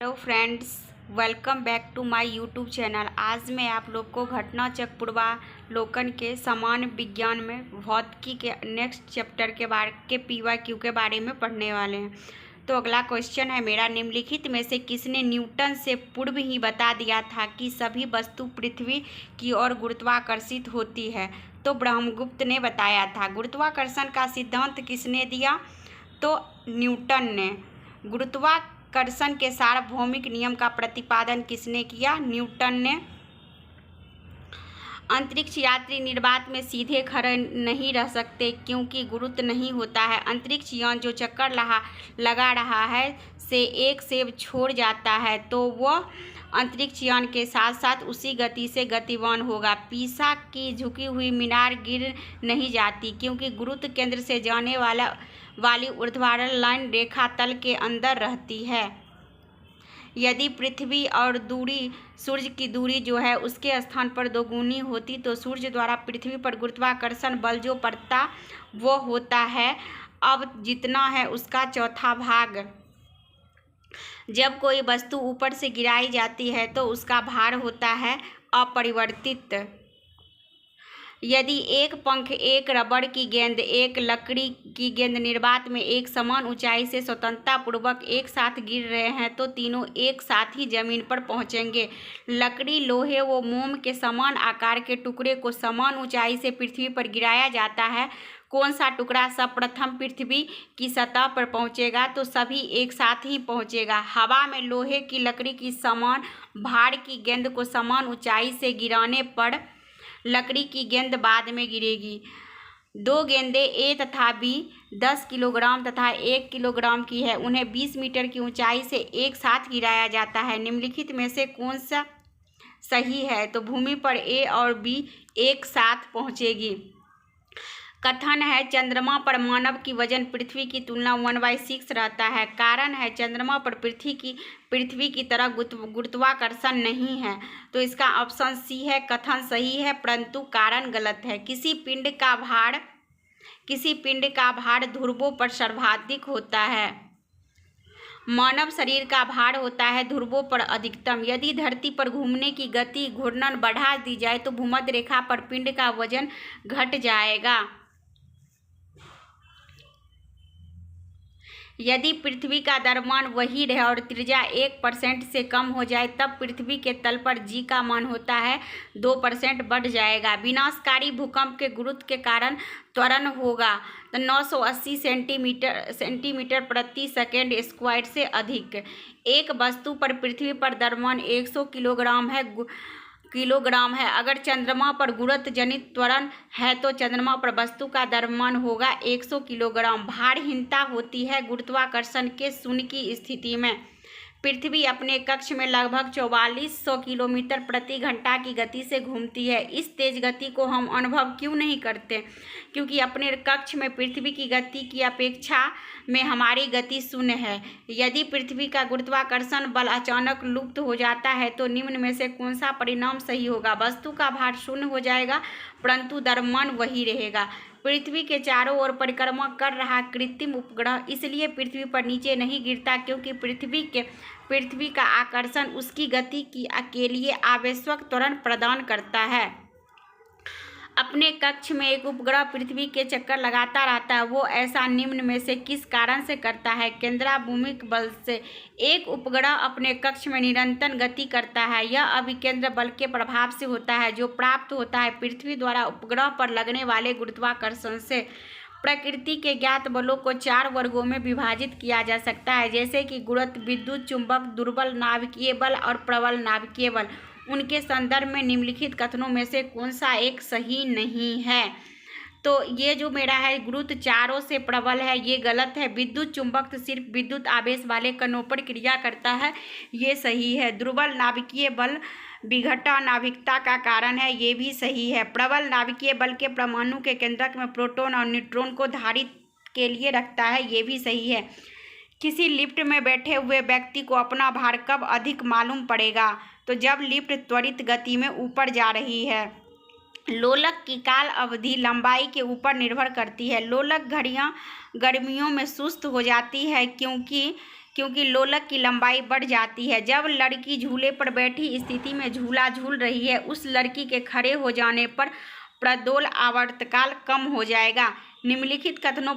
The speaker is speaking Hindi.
Hello friends, welcome back to my YouTube channel. आज मैं आप लोग को घटना चक्र पूर्वावलोकन के सामान्य विज्ञान में भौतिकी के नेक्स्ट चैप्टर के PYQ के बारे में पढ़ने वाले हैं। तो अगला क्वेश्चन है मेरा, निम्नलिखित में से किसने न्यूटन से पूर्व ही बता दिया था कि सभी वस्तु पृथ्वी की ओर गुरुत्वाकर्षित होती है? तो ब्रह्मगुप्त ने बताया था। गुरुत्वाकर्षण का सिद्धांत किसने दिया? तो न्यूटन ने। गुरुत्वाकर्षण के सार्वभौमिक नियम का प्रतिपादन किसने किया? न्यूटन ने। अंतरिक्ष यात्री निर्वात में सीधे खड़े नहीं रह सकते क्योंकि गुरुत्व नहीं होता है। अंतरिक्ष यान जो चक्कर लगा रहा है से एक सेब छोड़ जाता है तो वह अंतरिक्ष यान के साथ साथ उसी गति से गतिवान होगा। पीसा की झुकी हुई मीनार गिर नहीं जाती क्योंकि गुरुत्व केंद्र से जाने वाली ऊर्ध्वाधर लाइन रेखा तल के अंदर रहती है। यदि पृथ्वी और सूर्य की दूरी जो है उसके स्थान पर दोगुनी होती तो सूर्य द्वारा पृथ्वी पर गुरुत्वाकर्षण बल जो पड़ता वो होता है अब जितना है उसका चौथा भाग। जब कोई वस्तु ऊपर से गिराई जाती है तो उसका भार होता है अपरिवर्तित। यदि एक पंख, एक रबड़ की गेंद, एक लकड़ी की गेंद निर्वात में एक समान ऊंचाई से स्वतंत्रतापूर्वक एक साथ गिर रहे हैं तो तीनों एक साथ ही जमीन पर पहुंचेंगे। लकड़ी, लोहे व मोम के समान आकार के टुकड़े को समान ऊंचाई से पृथ्वी पर गिराया जाता है। कौन सा टुकड़ा सर्वप्रथम पृथ्वी की सतह पर पहुंचेगा? तो सभी एक साथ ही पहुंचेगा। हवा में लोहे की लकड़ी की समान भार की गेंद को समान ऊंचाई से गिराने पर लकड़ी की गेंद बाद में गिरेगी। दो गेंदें ए तथा बी 10 किलोग्राम तथा 1 किलोग्राम की है। उन्हें 20 मीटर की ऊंचाई से एक साथ गिराया जाता है। निम्नलिखित में से कौन सा सही है? तो भूमि पर ए और बी एक साथ पहुंचेगी। कथन है, चंद्रमा पर मानव की वजन पृथ्वी की तुलना 1/6 रहता है। कारण है, चंद्रमा पर पृथ्वी की तरह गुरुत्वाकर्षण नहीं है। तो इसका ऑप्शन सी है। कथन सही है परंतु कारण गलत है। किसी पिंड का भार ध्रुवों पर सर्वाधिक होता है। मानव शरीर का भार होता है ध्रुवों पर अधिकतम। यदि धरती पर घूमने की गति घूर्णन बढ़ा दी जाए तो भूमध्य रेखा पर पिंड का वजन घट जाएगा। यदि पृथ्वी का द्रव्यमान वही रहे और त्रिज्या 1% से कम हो जाए तब पृथ्वी के तल पर जी का मान होता है 2% बढ़ जाएगा। विनाशकारी भूकंप के गुरुत्व के कारण त्वरण होगा 980 सेंटीमीटर प्रति सेकेंड स्क्वायर से अधिक। एक वस्तु पर पृथ्वी पर द्रव्यमान 100 किलोग्राम है। अगर चंद्रमा पर गुरुत्व जनित त्वरण है तो चंद्रमा पर वस्तु का द्रव्यमान होगा 100 किलोग्राम। भारहीनता होती है गुरुत्वाकर्षण के शून्य की स्थिति में। पृथ्वी अपने कक्ष में लगभग 4400 किलोमीटर प्रति घंटा की गति से घूमती है। इस तेज गति को हम अनुभव क्यों नहीं करते? क्योंकि अपने कक्ष में पृथ्वी की गति की अपेक्षा में हमारी गति शून्य है। यदि पृथ्वी का गुरुत्वाकर्षण बल अचानक लुप्त हो जाता है तो निम्न में से कौन सा परिणाम सही होगा? वस्तु का भार शून्य हो जाएगा परंतु द्रव्यमान वही रहेगा। पृथ्वी के चारों ओर परिक्रमा कर रहा कृत्रिम उपग्रह इसलिए पृथ्वी पर नीचे नहीं गिरता क्योंकि पृथ्वी का आकर्षण उसकी गति के लिए आवश्यक त्वरण प्रदान करता है। अपने कक्ष में एक उपग्रह पृथ्वी के चक्कर लगाता रहता है। वो ऐसा निम्न में से किस कारण से करता है? केंद्राभिमुख बल से। एक उपग्रह अपने कक्ष में निरंतर गति करता है। यह अभिकेंद्र बल के प्रभाव से होता है जो प्राप्त होता है पृथ्वी द्वारा उपग्रह पर लगने वाले गुरुत्वाकर्षण से। प्रकृति के ज्ञात बलों को 4 वर्गों में विभाजित किया जा सकता है जैसे कि गुरुत्व, विद्युत, चुंबक, दुर्बल नाभिकीय बल और प्रबल नाभिकीय बल। उनके संदर्भ में निम्नलिखित कथनों में से कौन सा एक सही नहीं है? तो ये जो मेरा है गुरुत्व चारों से प्रबल है ये गलत है। विद्युत चुंबक सिर्फ विद्युत आवेश वाले कणों पर क्रिया करता है ये सही है। दुर्बल नाभिकीय बल विघटन नाभिकता का कारण है ये भी सही है। प्रबल नाभिकीय बल के परमाणु के केंद्रक में प्रोटॉन और न्यूट्रॉन को धारित के लिए रखता है ये भी सही है। किसी लिफ्ट में बैठे हुए व्यक्ति को अपना भार कब अधिक मालूम पड़ेगा? तो जब लिफ्ट त्वरित गति में ऊपर जा रही है। लोलक की काल अवधि लंबाई के ऊपर निर्भर करती है। लोलक घड़ियां गर्मियों में सुस्त हो जाती है क्योंकि लोलक की लंबाई बढ़ जाती है। जब लड़की झूले पर बैठी स्थिति में झूला झूल रही है, उस लड़की के खड़े हो जाने पर प्रदोल आवर्तकाल कम हो जाएगा। निम्नलिखित कथनों पर